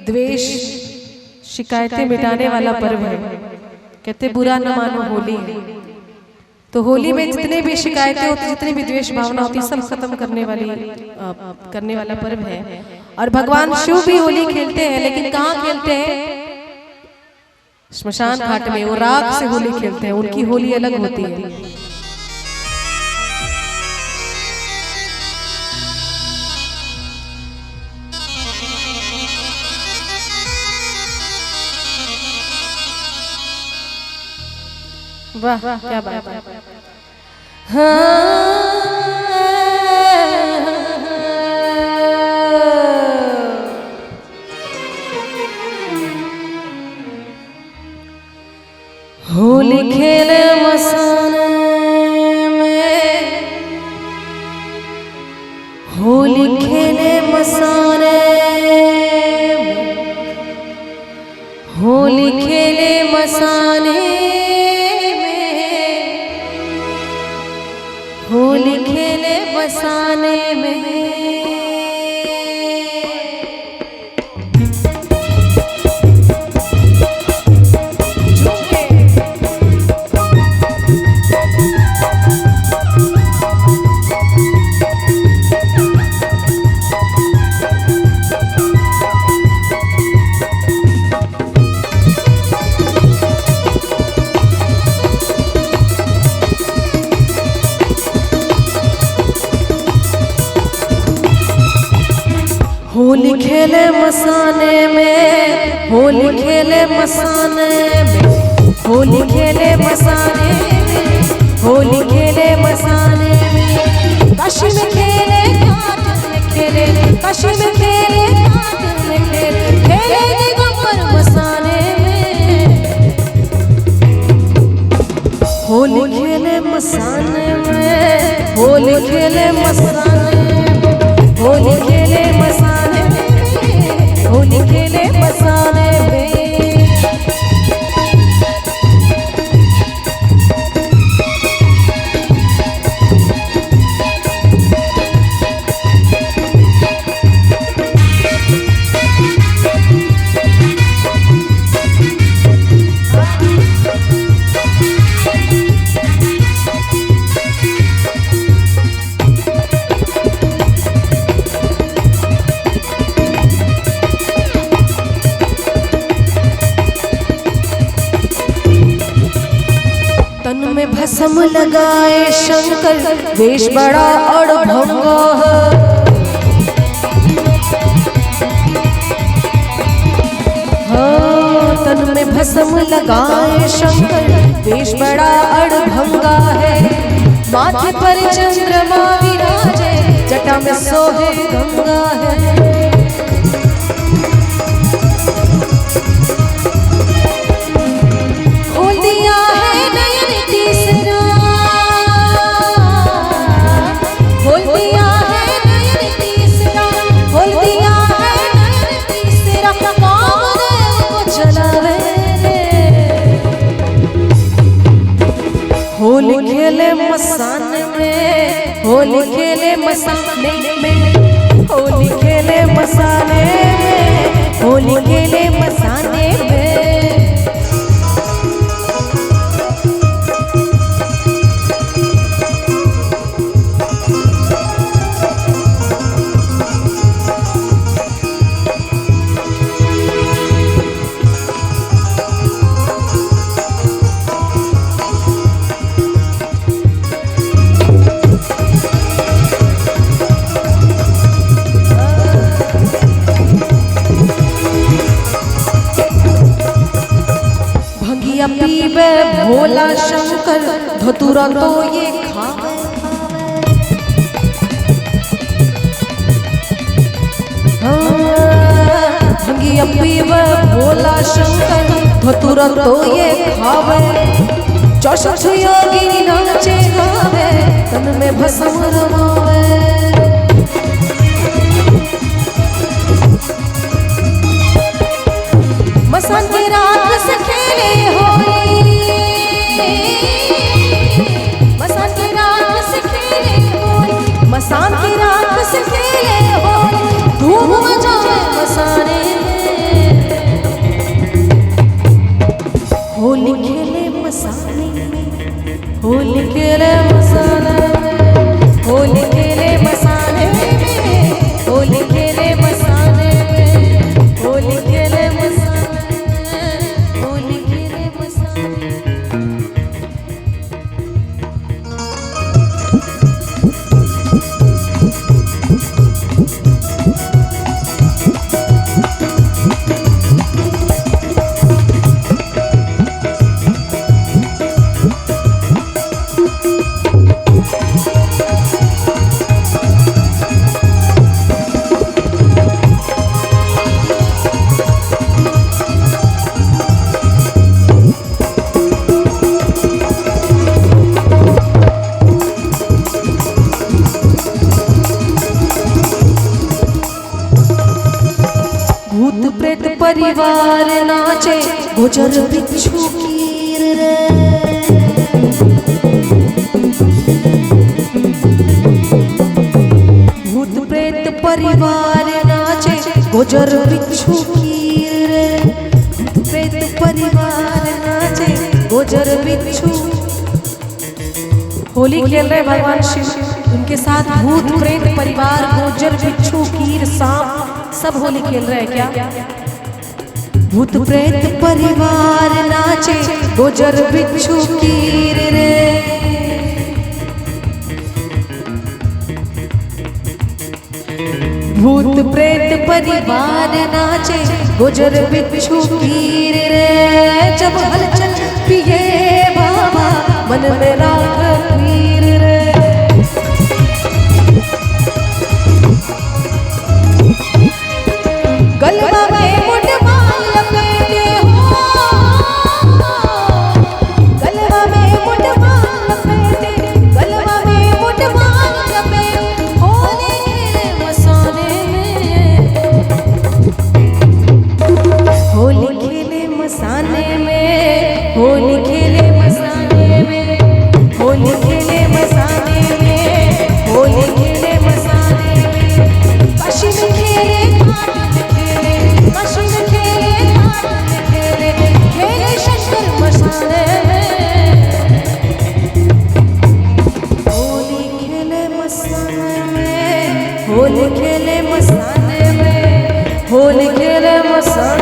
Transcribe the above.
द्वेष शिकायतें मिटाने वाला पर्व है। कहते बुरा न मानो होली है। तो होली में जितने भी शिकायतें होती, जितनी भी द्वेष भावना होती, सब खत्म करने वाला पर्व है। और भगवान शिव भी होली खेलते हैं, लेकिन कहाँ खेलते हैं? श्मशान घाट में। वो राख से होली खेलते हैं, उनकी होली अलग होती है। वाह क्या बात है। होली खेले मसाने में, होली खेले मसाने में, होली खेले मसाने, होली खेले बसाने में। होली खेले मसाने में, होली खेले मसाने में, होली खेले मसाने में, होली खेले मसाने में। काशी में खेले, घाट में खेले, काशी में खेले, घाट में खेले, खेले दिगंबर मसाने में। होली खेले मसाने में, होली खेले मसाने में, होली खेले मसाने में, होली खेले मसाने में। तन में भस्म लगाए शंकर, वेश बड़ा अड़भंगा है। हाँ, तन में भस्म लगाए शंकर, वेश बड़ा अड़भंगा है। माथे पर चंद्रमा विराजे, जटा में सोहे गंगा है। खोल दिया है नयन तीसरा, खोल दिया है नयन तीसरा, खोल दिया है नयन तीसरा। कामदेव को चलावे रे। होली खेले मसाने में, होली खेले मसाने में, होली खेले मसाने में, होली खेले मसाने में। पीबे भोला शंकर, धतूरा तो ये खावे। भंगिया पीबे भोला शंकर, धतूरा तो ये खावे। 64 योगी नाचे गावे, तन में भस्म रमावे। मसान के रात से खेले होली, मसान के रात से खेले होली, मसान के रात से खेले होली। धूम मचाए मसाने में। प्रेत परिवार नाचे गुजर बिच्छू कीर रे। भूत प्रेत परिवार नाचे गुजर बिच्छू कीर रे। भूत प्रेत परिवार नाचे गुजर बिच्छू। होली खेल रहे भगवान शिव, उनके साथ भूत प्रेत परिवार गुजर बिच्छू कीर सांप सब होली खेल रहे हैं क्या? भूत प्रेत परिवार नाचे गुजर बिच्छू कीर रे। भूत प्रेत परिवार नाचे गुजर बिच्छू कीर रे। जब हलचल पिए बाबा मन में राग पीर रे। गलबा में मुठमाल लपेटे हो, गलबा में मुठमाल लपेटे, गलबा में मुठमाल लपेटे। होली खेले मसाने में, होली खेले मसाने में, होली खेले मसाने में, होली खेले मसाने में, होली खेले मसाने में। काशी में खेले घाट में खेले, काशी में खेले घाट में खेले, खेले शंकर मसाने में। होली खेले मसाने में, होली खेले मसाने में, होली खेले मसाने